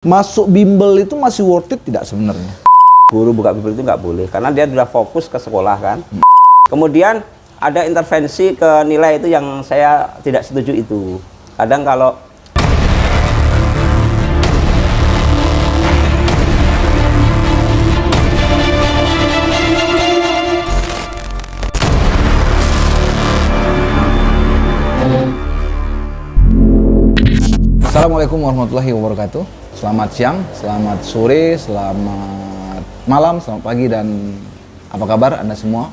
Masuk bimbel itu masih worth it tidak sebenarnya? Guru buka bimbel itu nggak boleh karena dia sudah fokus ke sekolah kan. Kemudian ada intervensi ke nilai itu yang saya tidak setuju itu. Kadang kalau Assalamualaikum warahmatullahi wabarakatuh. Selamat siang, selamat sore, selamat malam, selamat pagi, dan apa kabar Anda semua?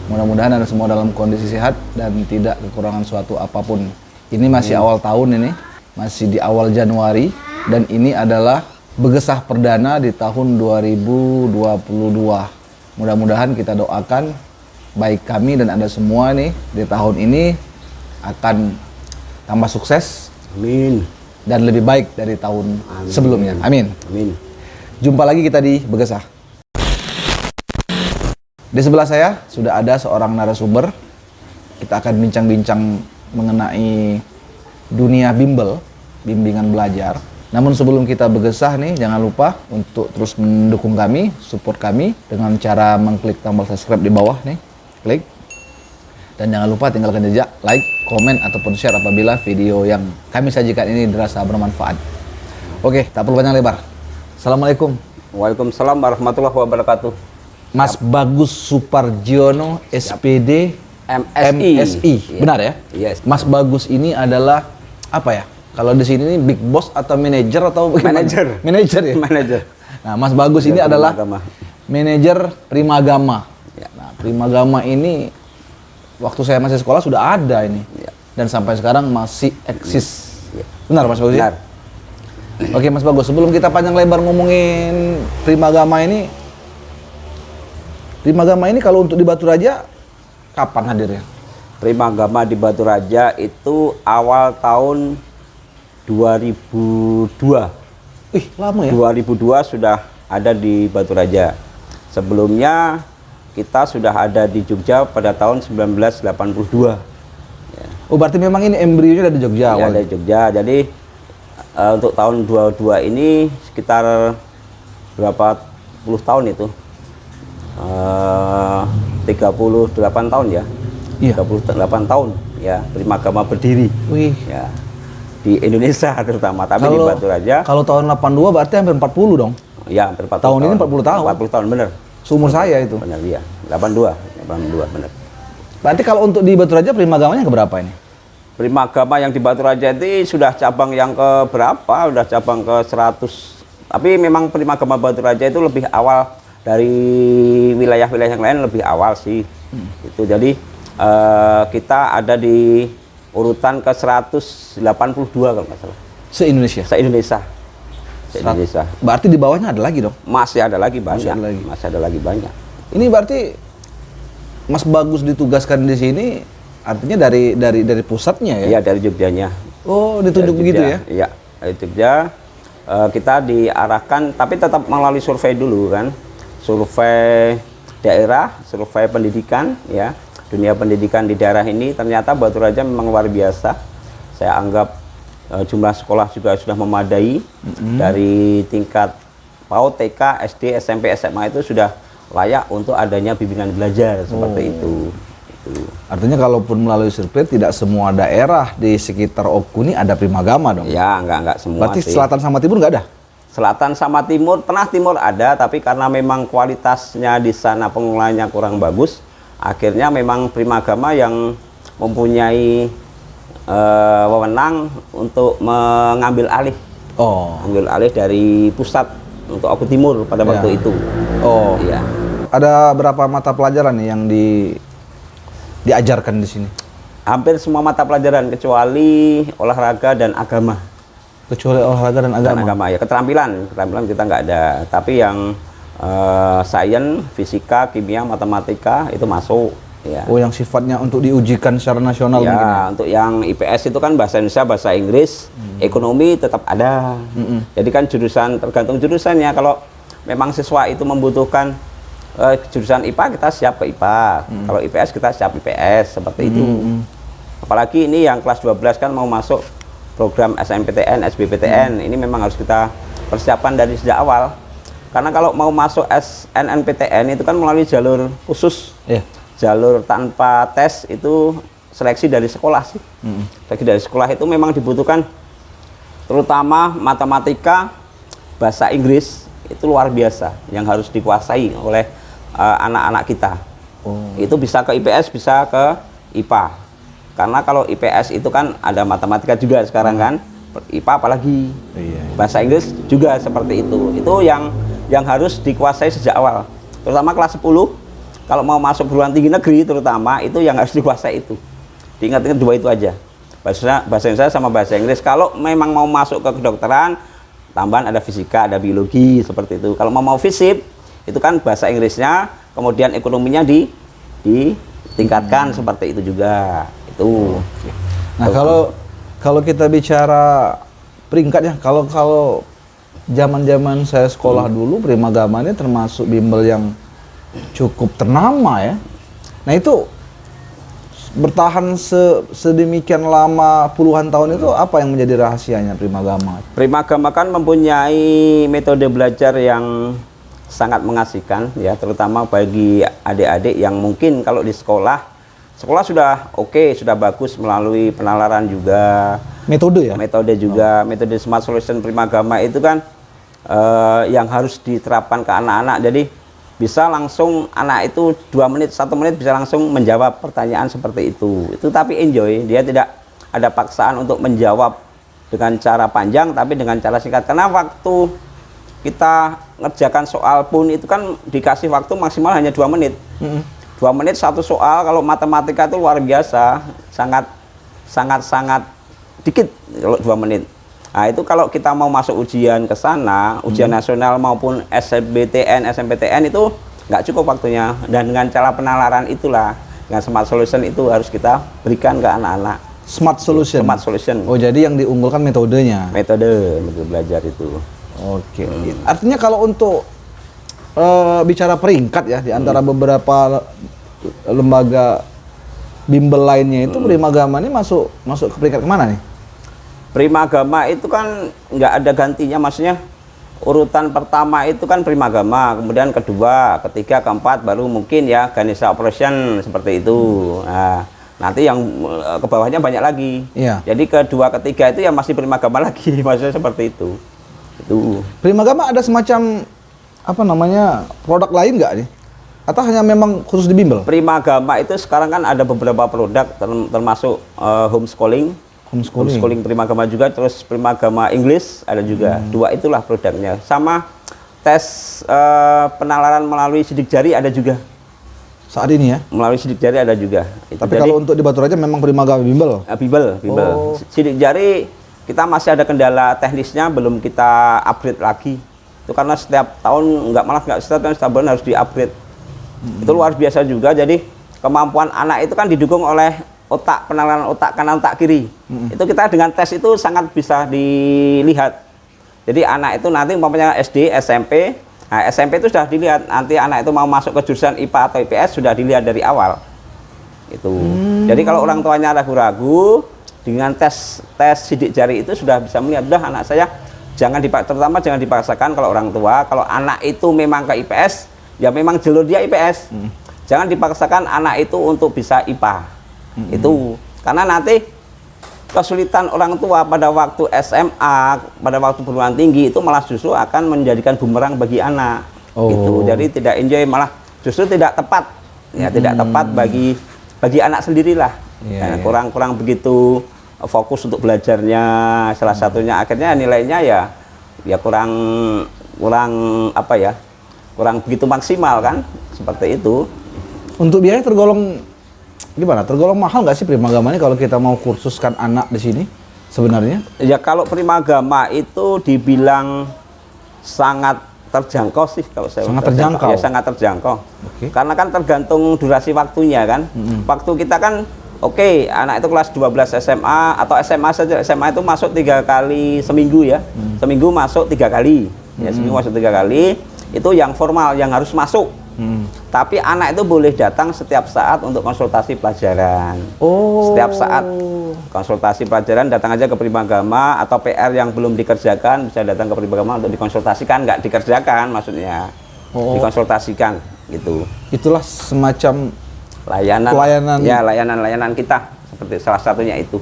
Mudah-mudahan Anda semua dalam kondisi sehat dan tidak kekurangan suatu apapun. Ini masih awal tahun ini, masih di awal Januari, dan ini adalah Begesah perdana di tahun 2022. Mudah-mudahan kita doakan baik kami dan Anda semua nih di tahun ini akan tambah sukses. Amin. Dan lebih baik dari tahun sebelumnya. Amin. Amin. Jumpa lagi kita di Begesah. Di sebelah saya sudah ada seorang narasumber. Kita akan bincang-bincang mengenai dunia bimbel, bimbingan belajar. Namun sebelum kita Begesah nih, jangan lupa untuk terus mendukung kami, support kami dengan cara mengklik tombol subscribe di bawah nih. Klik. Dan jangan lupa tinggalkan jejak, like, komen, ataupun share apabila video yang kami sajikan ini dirasa bermanfaat. Oke, tak perlu panjang lebar. Assalamualaikum. Waalaikumsalam warahmatullahi wabarakatuh. Mas Bagus Supardiono, SPD, MSI. MSI. Benar ya? Yes. Mas Bagus ini adalah apa ya? Kalau di sini big boss atau manajer atau bagaimana? Manajer. Manajer ya? Manajer. Nah, Mas Bagus ini adalah manajer Primagama. Ya. Nah, Primagama ini waktu saya masih sekolah sudah ada ini. Ya. Dan sampai sekarang masih eksis. Ya. Benar Mas Bagus? Benar. Oke Mas Bagus, sebelum kita panjang lebar ngomongin Primagama ini kalau untuk di Baturaja kapan hadirnya? Primagama di Batu Raja itu awal tahun 2002. Ih, lama ya? 2002 sudah ada di Batu Raja. Sebelumnya kita sudah ada di Jogja pada tahun 1982. Ya. Oh, berarti memang ini embrionya dari Jogja Ya, awalnya? dari Jogja. Jadi untuk tahun 22 ini sekitar berapa puluh tahun itu? 38 tahun ya. Iya. 38 tahun ya Primagama berdiri. Wih. Ya. Di Indonesia terutama, tapi di Batu Raja. Kalau tahun 82 berarti hampir 40 dong? Ya, hampir 40 tahun. Ini 40 tahun. 40 tahun bener. Seumur saya itu. Benar, iya. 82 benar. Berarti kalau untuk di Baturaja Primagamanya keberapa ini? Primagama yang di Batu Raja itu sudah cabang yang ke berapa? Udah cabang ke 100. Tapi memang Primagama Batu Raja itu lebih awal dari wilayah-wilayah yang lain, lebih awal sih. Itu jadi kita ada di urutan ke 182 kalau nggak salah. Se-Indonesia? Se-Indonesia. Se-Indonesia. Berarti di bawahnya ada lagi dong? Masih ada lagi banyak. Masih ada lagi banyak. Ini berarti Mas Bagus ditugaskan di sini artinya dari pusatnya ya? Iya, dari Jogjanya. Oh, ditunjuk Dari begitu Jogja. ya? Iya, dari Jogja. Kita diarahkan, tapi tetap melalui survei dulu kan. Survei daerah, survei pendidikan ya. Dunia pendidikan di daerah ini ternyata Batu Raja memang luar biasa. Saya anggap jumlah sekolah juga sudah memadai. Dari tingkat PAUD, TK, SD, SMP, SMA itu sudah layak untuk adanya bimbingan belajar seperti itu. Artinya kalaupun melalui survei tidak semua daerah di sekitar Oku ini ada Primagama dong? Ya, enggak semua. Berarti sih. selatan sama timur nggak ada? Selatan sama timur, tengah timur ada, tapi karena memang kualitasnya di sana pengelolaannya kurang bagus, akhirnya memang Primagama yang mempunyai wewenang untuk mengambil alih. Oh. Ambil alih dari pusat untuk Oku Timur pada waktu itu. Oh. Iya. Ada berapa mata pelajaran nih yang diajarkan di sini? Hampir semua mata pelajaran kecuali olahraga dan agama. Kecuali olahraga dan agama? Dan agama ya, keterampilan kita nggak ada. Tapi yang sains, fisika, kimia, matematika itu masuk. Ya. Oh, yang sifatnya untuk diujikan secara nasional ya, mungkin ya? Untuk yang IPS itu kan bahasa Indonesia, bahasa Inggris, ekonomi tetap ada. Jadi kan jurusan, tergantung jurusannya. Kalau memang siswa itu membutuhkan jurusan IPA, kita siap ke IPA. Kalau IPS kita siap IPS, seperti itu. Apalagi ini yang kelas 12 kan mau masuk program SNMPTN, SBMPTN. Ini memang harus kita persiapan dari sejak awal. Karena kalau mau masuk SNMPTN itu kan melalui jalur khusus, Iya. jalur tanpa tes, itu seleksi dari sekolah sih. Seleksi dari sekolah itu memang dibutuhkan, terutama matematika, bahasa Inggris itu luar biasa yang harus dikuasai oleh anak-anak kita. Itu bisa ke IPS, bisa ke IPA. Karena kalau IPS itu kan ada matematika juga sekarang kan, IPA apalagi. Iya. Bahasa Inggris juga seperti itu. Itu yang harus dikuasai sejak awal. Terutama kelas 10, kalau mau masuk perguruan tinggi negeri terutama, itu yang harus dikuasai itu. Diingat-ingat dua itu aja. Bahasa Indonesia sama bahasa Inggris. Kalau memang mau masuk ke kedokteran, tambahan ada fisika, ada biologi, seperti itu. Kalau mau FISIP, itu kan bahasa Inggrisnya, kemudian ekonominya ditingkatkan, seperti itu juga. Itu. Nah, kalau kita bicara peringkatnya, kalau zaman-zaman saya sekolah dulu, Primagama ini termasuk bimbel yang cukup ternama ya. Nah, itu bertahan sedemikian lama puluhan tahun itu apa yang menjadi rahasianya Primagama? Primagama kan mempunyai metode belajar yang sangat mengasihkan ya, terutama bagi adik-adik yang mungkin kalau di sekolah sudah oke, sudah bagus melalui penalaran juga, Metode ya? metode juga, metode Smart Solution Primagama itu kan yang harus diterapkan ke anak-anak. Jadi bisa langsung anak itu 2 menit, 1 menit bisa langsung menjawab pertanyaan seperti itu. Itu tapi enjoy, dia tidak ada paksaan untuk menjawab dengan cara panjang, tapi dengan cara singkat. Karena waktu kita ngerjakan soal pun itu kan dikasih waktu maksimal hanya 2 menit. 2 menit satu soal. Kalau matematika itu luar biasa, sangat dikit kalau 2 menit. Nah, itu kalau kita mau masuk ujian ke sana, ujian nasional maupun SNMPTN itu nggak cukup waktunya. Dan dengan cara penalaran itulah, dengan Smart Solution itu harus kita berikan ke anak-anak. Smart Solution? Smart Solution. Oh, jadi yang diunggulkan metodenya? Metode belajar itu. Oke. Artinya kalau untuk bicara peringkat ya, di antara beberapa lembaga bimbel lainnya itu, Primagama ini masuk ke peringkat kemana nih? Primagama itu kan nggak ada gantinya, maksudnya urutan pertama itu kan Primagama, kemudian kedua, ketiga, keempat baru mungkin ya Ganesha Operation seperti itu. Nah, nanti yang ke bawahnya banyak lagi. Iya. Jadi kedua, ketiga itu ya masih Primagama lagi, maksudnya seperti itu. Itu. Primagama ada semacam apa namanya produk lain nggak nih? Atau hanya memang khusus di bimbel? Primagama itu sekarang kan ada beberapa produk termasuk homeschooling Primagama juga, terus Primagama English ada juga. 2 itulah produknya. Sama tes penalaran melalui sidik jari ada juga. Saat ini ya? Melalui sidik jari ada juga. Tapi kalau untuk di Batu Raja memang Primagama bimbel? Bimbel. Oh. Sidik jari kita masih ada kendala teknisnya, belum kita upgrade lagi. Itu karena setiap tahun, nggak setiap bulan harus di-upgrade. Itu luar biasa juga. Jadi kemampuan anak itu kan didukung oleh otak, penalaran otak kanan, otak kiri. Itu kita dengan tes itu sangat bisa dilihat. Jadi anak itu nanti umpamanya SD, SMP, nah SMP itu sudah dilihat. Nanti anak itu mau masuk ke jurusan IPA atau IPS sudah dilihat dari awal. Itu. Jadi kalau orang tuanya ragu-ragu, dengan tes sidik jari itu sudah bisa melihat, udah anak saya terutama jangan dipaksakan kalau orang tua. Kalau anak itu memang ke IPS, ya memang jalur dia IPS. Jangan dipaksakan anak itu untuk bisa IPA. Itu karena nanti kesulitan orang tua pada waktu SMA, pada waktu perguruan tinggi itu malah justru akan menjadikan bumerang bagi anak. Gitu. Jadi tidak enjoy, malah justru tidak tepat. Ya, tidak tepat bagi anak sendirilah. Kurang begitu fokus untuk belajarnya, salah satunya akhirnya nilainya ya kurang begitu maksimal kan, seperti itu. Untuk biaya tergolong gimana? Tergolong mahal nggak sih Primagama ini kalau kita mau kursuskan anak di sini sebenarnya? Ya kalau Primagama itu dibilang sangat terjangkau sih kalau saya. Sangat terjangkau. Ya sangat terjangkau. Okay. Karena kan tergantung durasi waktunya kan. Waktu kita kan oke, anak itu kelas 12 SMA atau SMA saja. SMA itu masuk 3 kali seminggu ya. Seminggu masuk 3 kali. Ya, seminggu masuk 3 kali. Itu yang formal, yang harus masuk. Tapi anak itu boleh datang setiap saat untuk konsultasi pelajaran. Oh. Setiap saat konsultasi pelajaran datang aja ke Primagama, atau PR yang belum dikerjakan bisa datang ke Primagama untuk dikonsultasikan, nggak dikerjakan maksudnya. Dikonsultasikan gitu. Itulah semacam Layanan. Ya, layanan kita seperti salah satunya itu.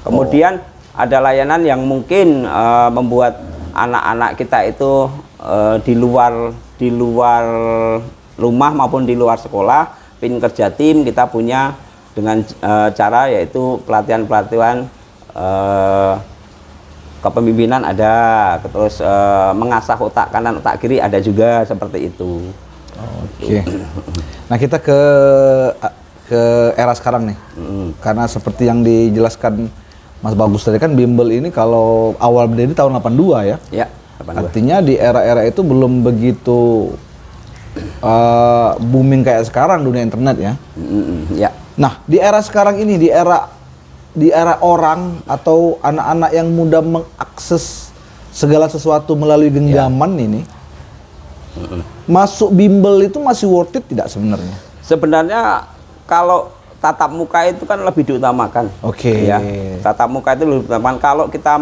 Kemudian ada layanan yang mungkin membuat anak-anak kita itu di luar rumah maupun di luar sekolah, pin kerja tim kita punya dengan cara yaitu pelatihan kepemimpinan ada, terus mengasah otak kanan otak kiri ada juga seperti itu. Oke. Nah, kita ke era sekarang nih. Karena seperti yang dijelaskan Mas Bagus tadi kan, bimbel ini kalau awal berdiri tahun 82 ya. Ya, 82. Artinya di era-era itu belum begitu booming kayak sekarang dunia internet ya. Ya. Nah, di era sekarang ini, di era orang atau anak-anak yang mudah mengakses segala sesuatu melalui genggaman ini, masuk bimbel itu masih worth it tidak sebenarnya? Sebenarnya kalau tatap muka itu kan lebih diutamakan. Oke. Ya, tatap muka itu lebih diutamakan. Kalau kita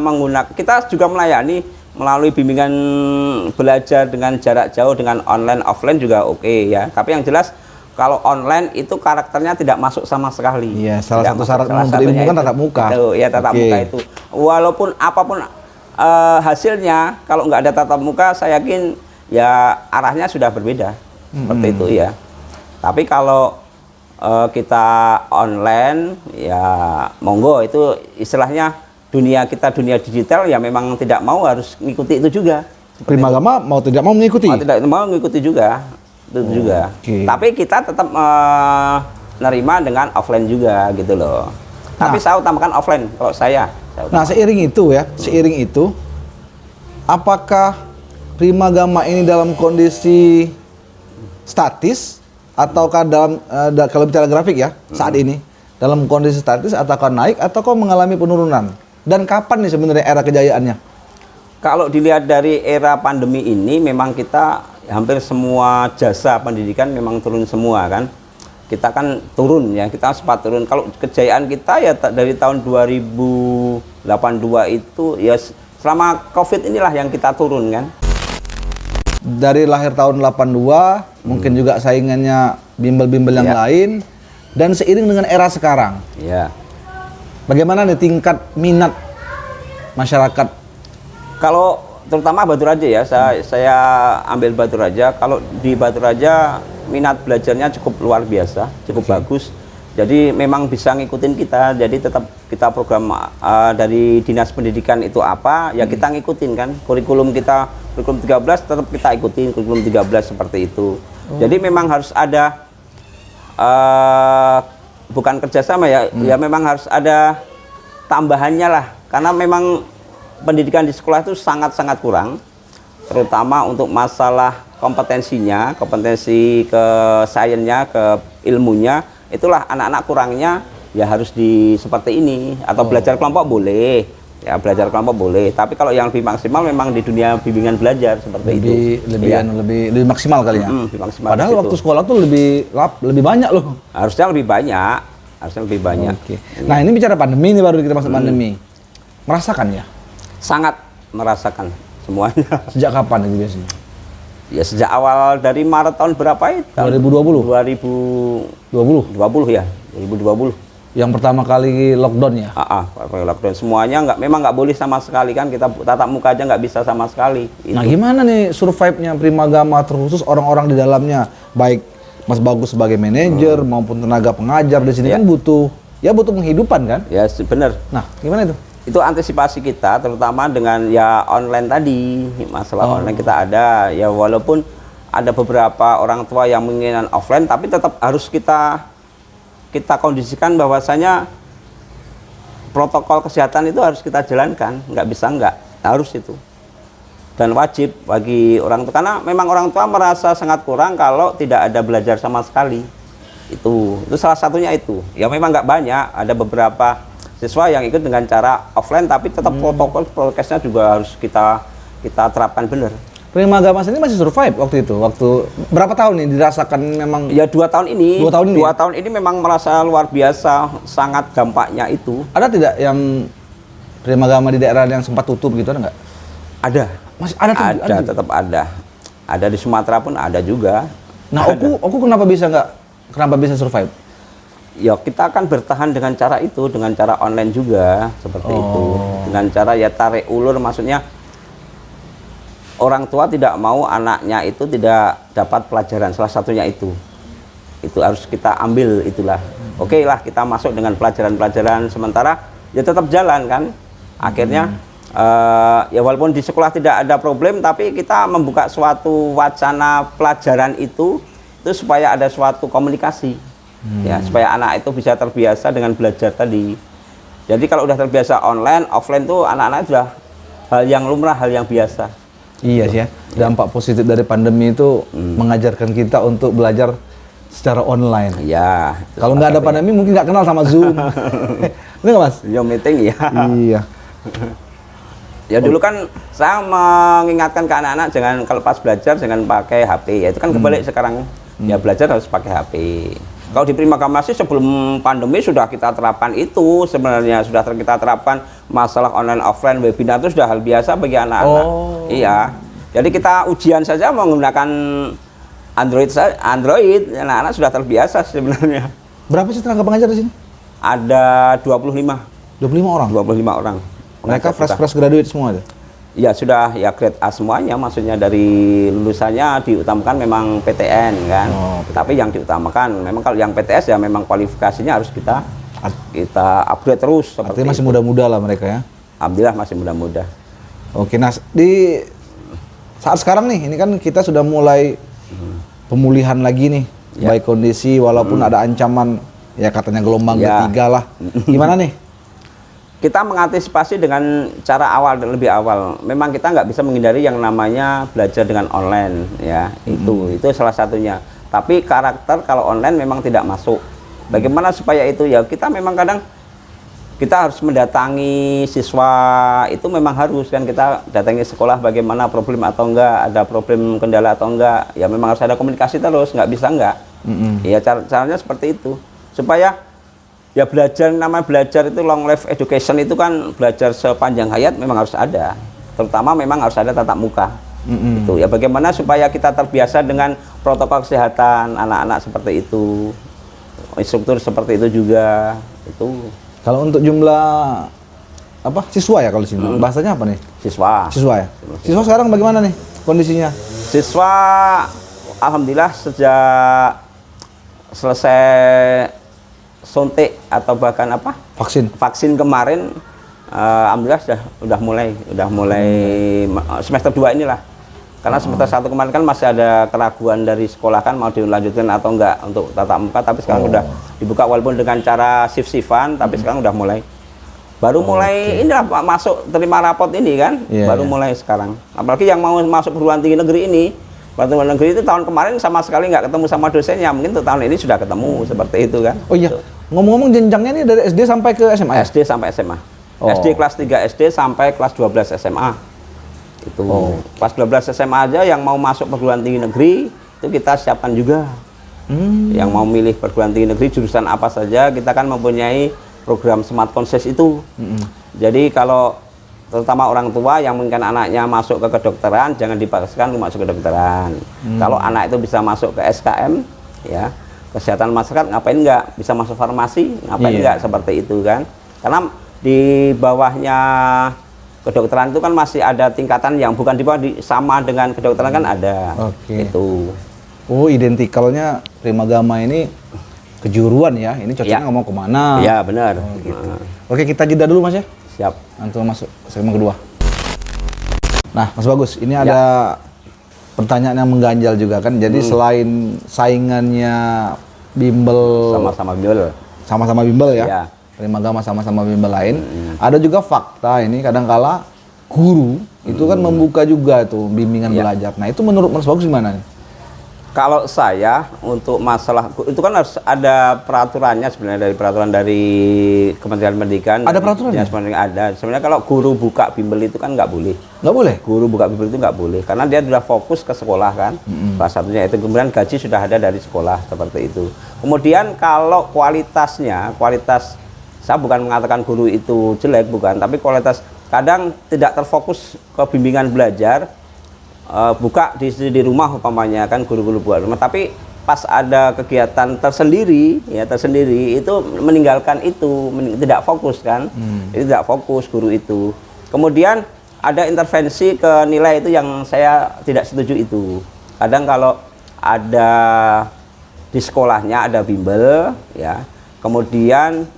kita juga melayani melalui bimbingan belajar dengan jarak jauh, dengan online offline juga oke ya. Tapi yang jelas kalau online itu karakternya tidak masuk sama sekali. Iya, salah satu syarat menuntut ilmu kan tatap muka. Ya, tatap muka itu. Walaupun apapun hasilnya, kalau nggak ada tatap muka, saya yakin ya arahnya sudah berbeda. Seperti itu ya. Tapi kalau kita online, ya monggo, itu istilahnya dunia kita, dunia digital ya memang tidak mau harus ngikuti itu juga. Primagama mau tidak mau mengikuti? Mau tidak mau ngikuti juga. Itu juga. Tapi kita tetap menerima dengan offline juga gitu loh. Tapi saya utamakan offline kalau saya. Nah, seiring itu, apakah Primagama ini dalam kondisi statis ataukah dalam kalau bicara grafik ya saat ini dalam kondisi statis ataukah naik ataukah mengalami penurunan? Dan kapan nih sebenarnya era kejayaannya? Kalau dilihat dari era pandemi ini, memang kita hampir semua jasa pendidikan memang turun semua kan. Kita kan turun ya, kita sempat turun. Kalau kejayaan kita ya dari tahun 2082 itu ya selama Covid inilah yang kita turun kan. Dari lahir tahun 82, mungkin juga saingannya bimbel-bimbel yang lain, dan seiring dengan era sekarang. Iya. Bagaimana nih tingkat minat masyarakat? Kalau terutama Batu Raja ya, saya ambil Batu Raja. Kalau di Batu Raja minat belajarnya cukup luar biasa, cukup bagus. Jadi memang bisa ngikutin kita. Jadi tetap kita program dari Dinas Pendidikan itu apa, ya kita ngikutin kan. Kurikulum kita, kurikulum 13 tetap kita ikutin, kurikulum 13 seperti itu. Jadi memang harus ada bukan kerjasama ya, ya memang harus ada tambahannya lah. Karena memang pendidikan di sekolah itu sangat-sangat kurang, terutama untuk masalah kompetensinya, kompetensi ke sainsnya, ke ilmunya, itulah anak-anak kurangnya ya harus seperti ini. Atau belajar kelompok boleh, ya belajar kelompok boleh, tapi kalau yang lebih maksimal memang di dunia bimbingan belajar seperti itu. Lebih maksimal kali ya. Lebih maksimal. Padahal gitu. Waktu sekolah tuh lebih banyak loh. Harusnya lebih banyak, Oke. Nah, ini bicara pandemi, ini baru kita masuk pandemi. Merasakan ya? Sangat merasakan semuanya. Sejak kapan itu biasanya? Ya sejak awal dari Maret tahun berapa itu? 2020? 2020 ya, 2020. Yang pertama kali lockdown ya? Lockdown semuanya memang nggak boleh sama sekali kan, kita tatap muka aja nggak bisa sama sekali. Nah, gimana nih survive-nya Primagama, terkhusus orang-orang di dalamnya, baik Mas Bagus sebagai manajer maupun tenaga pengajar di sini kan butuh penghidupan kan? Ya benar. Nah, gimana itu? Itu antisipasi kita terutama dengan ya online tadi, masalah online kita ada ya, walaupun ada beberapa orang tua yang menginginkan offline, tapi tetap harus kita kondisikan bahwasanya protokol kesehatan itu harus kita jalankan, nggak bisa nggak, harus itu dan wajib bagi orang tua, karena memang orang tua merasa sangat kurang kalau tidak ada belajar sama sekali. Itu salah satunya itu ya, memang nggak banyak, ada beberapa siswa yang ikut dengan cara offline, tapi tetap protokol prokesnya juga harus kita terapkan benar. Primagama ini masih survive waktu itu. Waktu berapa tahun nih dirasakan memang? Ya 2 tahun ini. 2 tahun ini. 2 tahun ini memang merasa luar biasa, sangat dampaknya itu. Ada tidak yang Primagama di daerah yang sempat tutup gitu, ada nggak? Ada. Masih ada tuh? Ada, tetap ada. Ada di Sumatera pun ada juga. Nah, Oku kenapa bisa survive? Ya kita akan bertahan dengan cara itu, dengan cara online juga seperti itu. Dengan cara ya tarik ulur, maksudnya orang tua tidak mau anaknya itu tidak dapat pelajaran, salah satunya itu harus kita ambil itulah. Oke lah, kita masuk dengan pelajaran-pelajaran sementara ya tetap jalan kan. Akhirnya ya walaupun di sekolah tidak ada problem, tapi kita membuka suatu wacana pelajaran itu supaya ada suatu komunikasi ya, supaya anak itu bisa terbiasa dengan belajar tadi. Jadi kalau udah terbiasa online, offline tuh anak-anak sudah hal yang lumrah, hal yang biasa. Iya sih ya, dampak positif dari pandemi itu mengajarkan kita untuk belajar secara online. Iya. Kalau nggak ada pandemi mungkin nggak kenal sama Zoom. Bener nggak Mas? Zoom meeting ya. Iya. Ya dulu kan saya mengingatkan ke anak-anak jangan kalau pas belajar jangan pakai HP. Ya itu kan kebalik sekarang. Ya belajar harus pakai HP. Kalau di Primagama sih sebelum pandemi sudah kita terapkan itu, sebenarnya sudah kita terapkan masalah online offline webinar itu sudah hal biasa bagi anak-anak. Iya. Jadi kita ujian saja menggunakan Android, anak-anak sudah terbiasa sebenarnya. Berapa sih tenaga pengajar di sini? Ada 25 orang. 25 orang. Mereka fresh graduate semua ada? Ya sudah ya grade A semuanya, maksudnya dari lulusannya diutamakan memang PTN kan. Tapi yang diutamakan memang kalau yang PTS ya memang kualifikasinya harus kita upgrade terus. Artinya masih muda-muda lah mereka ya? Alhamdulillah masih muda-muda. Oke, nah di saat sekarang nih, ini kan kita sudah mulai pemulihan lagi nih, baik kondisi walaupun ada ancaman ya katanya gelombang ketiga lah. Gimana nih? Kita mengantisipasi dengan cara awal dan lebih awal. Memang kita nggak bisa menghindari yang namanya belajar dengan online ya. Itu salah satunya. Tapi karakter kalau online memang tidak masuk. Bagaimana supaya itu ya kita memang kadang kita harus mendatangi siswa, itu memang harus kan, kita datangi sekolah bagaimana problem atau enggak, ada problem kendala atau enggak. Ya memang harus ada komunikasi terus, nggak bisa enggak. Ya caranya seperti itu. Supaya ya belajar, namanya belajar itu long life education itu kan belajar sepanjang hayat memang harus ada. Terutama memang harus ada tatap muka. Itu ya bagaimana supaya kita terbiasa dengan protokol kesehatan anak-anak seperti itu. Instruktur seperti itu juga. Itu. Kalau untuk jumlah apa siswa ya kalau di sini bahasanya apa nih? Siswa. Ya. Siswa sekarang bagaimana nih kondisinya? Siswa alhamdulillah sejak selesai suntik atau bahkan apa vaksin kemarin alhamdulillah udah mulai semester 2 inilah, karena semester 1 kemarin kan masih ada keraguan dari sekolah kan mau dilanjutkan atau enggak untuk tatap muka, tapi sekarang udah dibuka walaupun dengan cara shift-shiftan, tapi sekarang udah mulai inilah masuk terima rapot ini kan mulai sekarang, apalagi yang mau masuk perguruan tinggi negeri ini. Perguruan negeri itu tahun kemarin sama sekali nggak ketemu sama dosennya, mungkin untuk tahun ini sudah ketemu seperti itu kan. Oh iya, ngomong-ngomong jenjangnya ini dari SD sampai ke SMA? SD sampai SMA. SD kelas 3 SD sampai kelas 12 SMA. Itu kelas 12 SMA aja yang mau masuk perguruan tinggi negeri itu kita siapkan juga. Yang mau milih perguruan tinggi negeri jurusan apa saja kita kan mempunyai program Smart Konses itu. Jadi kalau terutama orang tua yang mungkin anaknya masuk ke kedokteran, jangan dipaksakan masuk ke kedokteran. Kalau anak itu bisa masuk ke SKM, ya kesehatan masyarakat, ngapain enggak? Bisa masuk farmasi, ngapain enggak? Seperti itu kan. Karena di bawahnya kedokteran itu kan masih ada tingkatan yang bukan di bawah, sama dengan kedokteran kan ada. Itu. Oh, identikalnya Primagama ini kejuruan ya. Ini cocoknya ngomong kemana? Iya benar. Gitu. Oke, kita jeda dulu Mas ya. Siap. Nanti masuk segmen kedua. Nah, Mas Bagus, ini ada pertanyaan yang mengganjal juga kan. Jadi selain saingannya bimbel sama-sama bimbel ya. Primagama sama-sama bimbel lain, ada juga fakta ini kadangkala guru itu kan membuka juga tuh bimbingan belajar. Nah, itu menurut Mas Bagus gimana nih? Kalau saya untuk masalah itu kan harus ada peraturannya sebenarnya, dari peraturan dari Kementerian Pendidikan. Ada peraturannya? Sebenarnya ada. Sebenarnya kalau guru buka bimbel itu kan nggak boleh. Nggak boleh? Guru buka bimbel itu nggak boleh karena dia sudah fokus ke sekolah kan. Salah satunya itu, kemudian gaji sudah ada dari sekolah seperti itu. Kemudian kalau kualitasnya, saya bukan mengatakan guru itu jelek, bukan, tapi kualitas kadang tidak terfokus ke bimbingan belajar. Buka di rumah umpamanya kan, guru-guru buat rumah, tapi pas ada kegiatan tersendiri itu meninggalkan itu, tidak fokus kan. Itu tidak fokus guru itu. Kemudian ada intervensi ke nilai, itu yang saya tidak setuju itu. Kadang kalau ada di sekolahnya ada bimbel ya, kemudian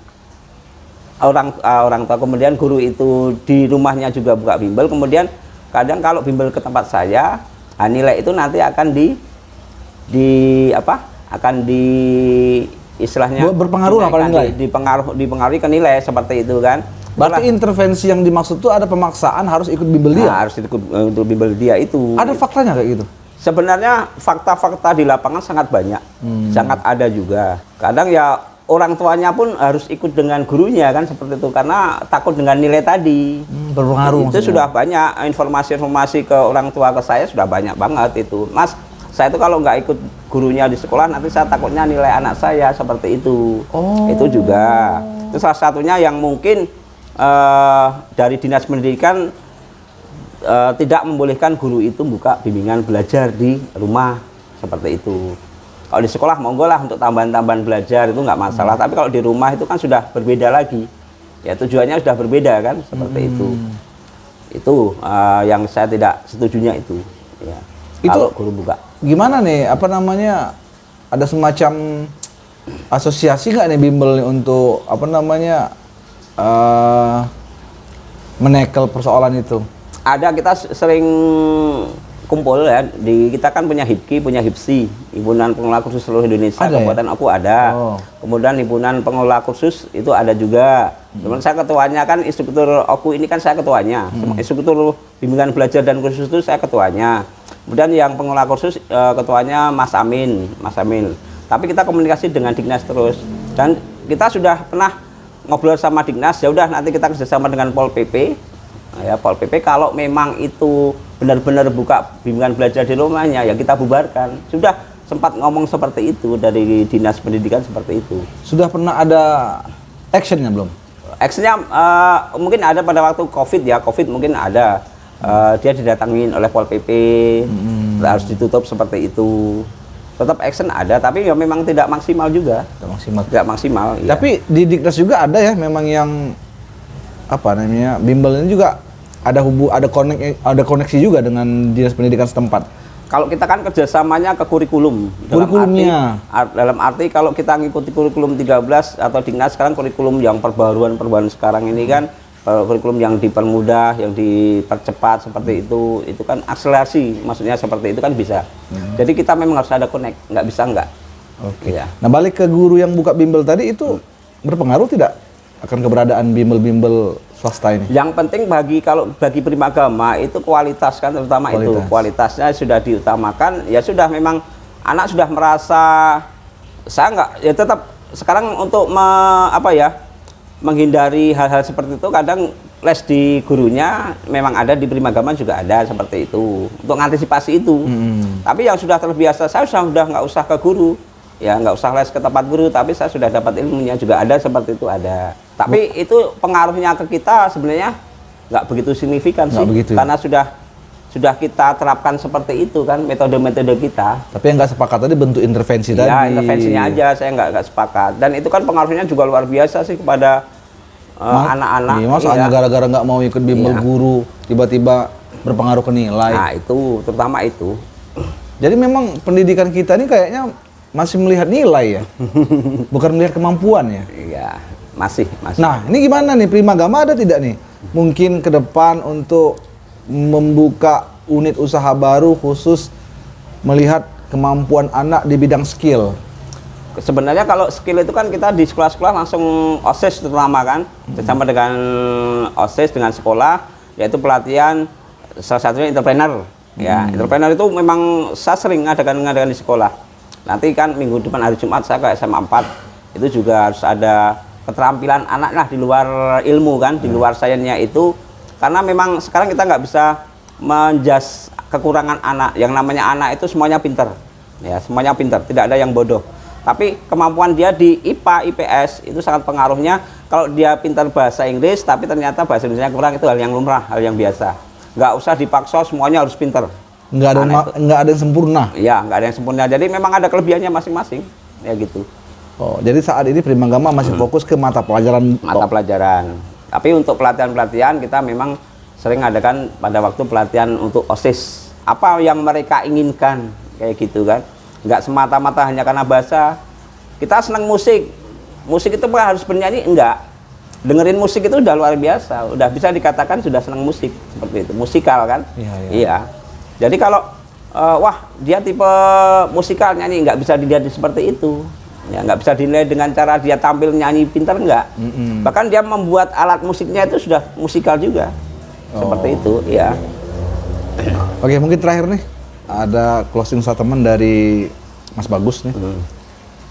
orang tua, kemudian guru itu di rumahnya juga buka bimbel, kemudian kadang kalau bimbel ke tempat saya, nilai itu nanti akan istilahnya berpengaruh lah pada nilai. Dipengaruhi ke nilai seperti itu kan. Berarti intervensi yang dimaksud itu ada pemaksaan harus ikut bimbel dia. Harus ikut untuk bimbel dia itu. Ada faktanya kayak gitu? Sebenarnya fakta-fakta di lapangan sangat banyak, sangat ada juga. Kadang ya orang tuanya pun harus ikut dengan gurunya kan seperti itu, karena takut dengan nilai tadi. Berpengaruh. Itu sudah banyak informasi-informasi ke orang tua, ke saya sudah banyak banget itu. Mas, saya itu kalau nggak ikut gurunya di sekolah nanti saya takutnya nilai anak saya seperti itu. Itu juga. Itu salah satunya yang mungkin dari Dinas Pendidikan tidak membolehkan guru itu buka bimbingan belajar di rumah seperti itu. Kalau di sekolah monggo lah untuk tambahan-tambahan belajar itu nggak masalah, tapi kalau di rumah itu kan sudah berbeda lagi. Ya tujuannya sudah berbeda kan, seperti itu. Itu yang saya tidak setujunya itu. Ya. Itu kalau guru buka. Gimana nih, apa namanya, ada semacam asosiasi nggak nih bimbel nih untuk apa namanya menekel persoalan itu? Ada, kita sering kumpul ya, kita kan punya HIPKI, punya HIPSI, Himpunan Pengelola Kursus Seluruh Indonesia, ada Kabupaten ya? Aku ada. Kemudian Himpunan Pengelola Kursus itu ada juga. Cuman saya ketuanya kan, instruktur OKU ini kan saya ketuanya. Instruktur bimbingan belajar dan kursus itu saya ketuanya. Kemudian yang pengelola kursus ketuanya Mas Amin. Tapi kita komunikasi dengan Dignas terus. Dan kita sudah pernah ngobrol sama Dignas, ya udah nanti kita kerjasama dengan Pol PP. Ya, Pol PP kalau memang itu benar-benar buka bimbingan belajar di rumahnya, ya kita bubarkan. Sudah sempat ngomong seperti itu dari Dinas Pendidikan seperti itu. Sudah pernah ada actionnya belum? Actionnya mungkin ada pada waktu COVID ya, COVID mungkin ada. Dia didatangin oleh Pol PP, harus ditutup seperti itu. Tetap action ada, tapi ya memang tidak maksimal juga. Tidak maksimal. Iya. Tapi di Dignas juga ada ya, memang yang apa namanya, bimbel ini juga ada koneksi juga dengan Dinas Pendidikan setempat. Kalau kita kan kerjasamanya ke kurikulum. Kurikulumnya. Dalam arti kalau kita ngikuti kurikulum 13 atau Dignas sekarang, kurikulum yang perbaruan sekarang ini kan, kurikulum yang dipermudah, yang dipercepat seperti itu kan akselerasi, maksudnya seperti itu kan bisa. Jadi kita memang harus ada connect, nggak bisa nggak. Oke. Ya. Nah, balik ke guru yang buka bimbel tadi, itu berpengaruh tidak akan keberadaan bimbel-bimbel swasta ini? Yang penting bagi Primagama itu kualitas kan, terutama itu kualitasnya sudah diutamakan. Ya sudah, memang anak sudah merasa, saya nggak, ya tetap sekarang untuk menghindari hal-hal seperti itu, kadang les di gurunya memang ada, di Primagama juga ada seperti itu untuk mengantisipasi itu. Tapi yang sudah terbiasa, saya sudah nggak usah ke guru, ya nggak usah les ke tempat guru, tapi saya sudah dapat ilmunya juga ada, seperti itu ada. Tapi itu pengaruhnya ke kita sebenarnya nggak begitu signifikan sih, karena sudah kita terapkan seperti itu kan, metode-metode kita. Tapi yang nggak sepakat tadi bentuk intervensi tadi. Ya, intervensinya aja saya nggak sepakat. Dan itu kan pengaruhnya juga luar biasa sih kepada anak-anak. Iya, soalnya gara-gara nggak mau ikut bimbel guru, tiba-tiba berpengaruh ke nilai. Nah itu, terutama itu. Jadi memang pendidikan kita ini kayaknya masih melihat nilai ya, bukan melihat kemampuan ya. Iya, masih. Nah, ini gimana nih, Primagama ada tidak nih mungkin ke depan untuk membuka unit usaha baru khusus melihat kemampuan anak di bidang skill? Sebenarnya kalau skill itu kan kita di sekolah-sekolah langsung OSIS terutama kan, bersama dengan OSIS dengan sekolah, yaitu pelatihan salah satunya entrepreneur. Ya, entrepreneur itu memang saya sering ngadakan di sekolah. Nanti kan minggu depan hari Jumat saya ke SMA 4. Itu juga harus ada keterampilan anak lah di luar ilmu kan, di luar sainsnya itu. Karena memang sekarang kita nggak bisa menjas kekurangan anak. Yang namanya anak itu semuanya pinter. Ya, semuanya pinter, tidak ada yang bodoh. Tapi kemampuan dia di IPA, IPS itu sangat pengaruhnya. Kalau dia pintar bahasa Inggris, tapi ternyata bahasa Indonesia kurang, itu hal yang lumrah, hal yang biasa. Nggak usah dipaksa, semuanya harus pintar. Nggak ada yang sempurna. Ya, nggak ada yang sempurna. Jadi memang ada kelebihannya masing-masing, ya gitu. Oh, jadi saat ini Primagama masih fokus ke mata pelajaran. Mata pelajaran. Tapi untuk pelatihan-pelatihan kita memang sering adakan pada waktu pelatihan untuk OSIS. Apa yang mereka inginkan, kayak gitu kan. Nggak semata-mata hanya karena bahasa. Kita senang musik. Musik itu harus bernyanyi? Enggak. Dengerin musik itu udah luar biasa. Udah bisa dikatakan sudah senang musik. Seperti itu. Musikal kan? Iya. Jadi kalau, wah dia tipe musikal nyanyi, nggak bisa dilihat seperti itu. Ya, nggak bisa dinilai dengan cara dia tampil nyanyi pintar, enggak. Bahkan dia membuat alat musiknya itu sudah musikal juga. Seperti itu, ya. Oke, mungkin terakhir nih. Ada closing statement dari Mas Bagus nih.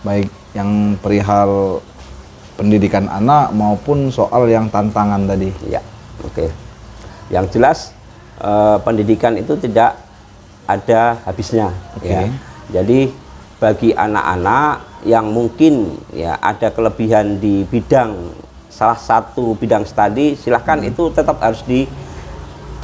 Baik yang perihal pendidikan anak maupun soal yang tantangan tadi. Ya, oke. Yang jelas pendidikan itu tidak ada habisnya. Ya. Jadi bagi anak-anak yang mungkin ya ada kelebihan di bidang salah satu bidang studi, silahkan itu tetap harus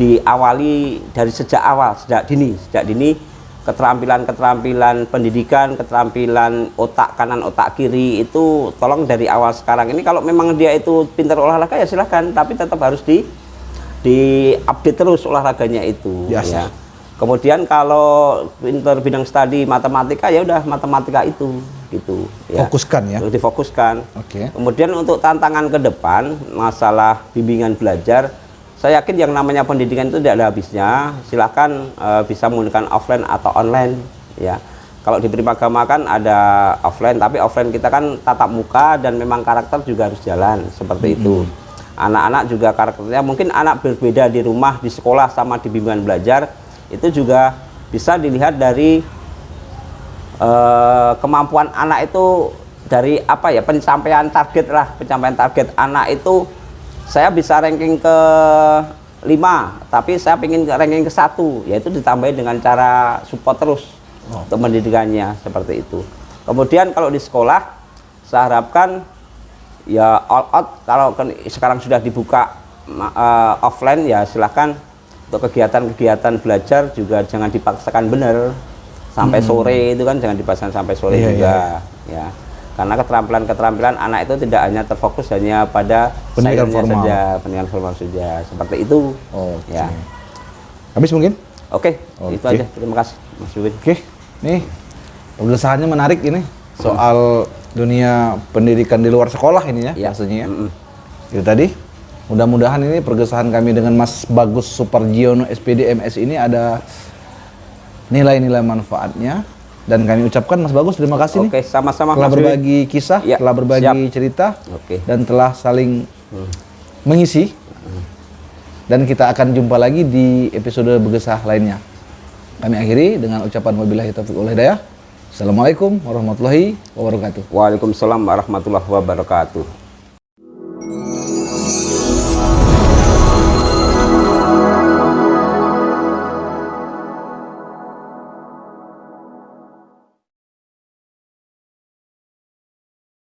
diawali dari sejak awal, sejak dini. Keterampilan pendidikan, keterampilan otak kanan, otak kiri itu tolong dari awal sekarang ini. Kalau memang dia itu pintar olahraga ya silahkan, tapi tetap harus di update terus olahraganya itu. Ya. Kemudian kalau pintar bidang studi matematika ya udah matematika itu gitu. Ya. Fokuskan ya. Difokuskan. Oke. Kemudian untuk tantangan ke depan masalah bimbingan belajar. Saya yakin yang namanya pendidikan itu tidak ada habisnya. Silahkan bisa menggunakan offline atau online. Ya, kalau di Primagama kan ada offline, tapi offline kita kan tatap muka dan memang karakter juga harus jalan seperti itu. Anak-anak juga karakternya mungkin anak berbeda di rumah, di sekolah sama di bimbingan belajar itu juga bisa dilihat dari kemampuan anak itu dari apa ya pencapaian target anak itu. Saya bisa ranking ke 5, tapi saya ingin ranking ke 1, yaitu ditambahin dengan cara support terus untuk pendidikannya, seperti itu. Kemudian kalau di sekolah, saya harapkan ya all out, kalau sekarang sudah dibuka offline ya silahkan untuk kegiatan-kegiatan belajar juga jangan dipaksakan benar sampai sore, itu kan jangan dipaksakan sampai sore juga. Ya. Karena keterampilan anak itu tidak hanya terfokus hanya pada pendidikan formal saja, seperti itu. Ya. Habis mungkin? Oke. Itu aja. Terima kasih Mas Yuwin. Oke, nih pembahasannya menarik ini soal dunia pendidikan di luar sekolah ini ya, maksudnya ya. Itu tadi. Mudah-mudahan ini pergesahan kami dengan Mas Bagus Suparjiono SPD MS ini ada nilai-nilai manfaatnya. Dan kami ucapkan Mas Bagus terima kasih nih. Sama-sama. Telah berbagi kisah, telah berbagi cerita, dan telah saling mengisi. Dan kita akan jumpa lagi di episode bergesah lainnya. Kami akhiri dengan ucapan wabillahi taufiq wal hidayah. Assalamualaikum warahmatullahi wabarakatuh. Waalaikumsalam warahmatullahi wabarakatuh.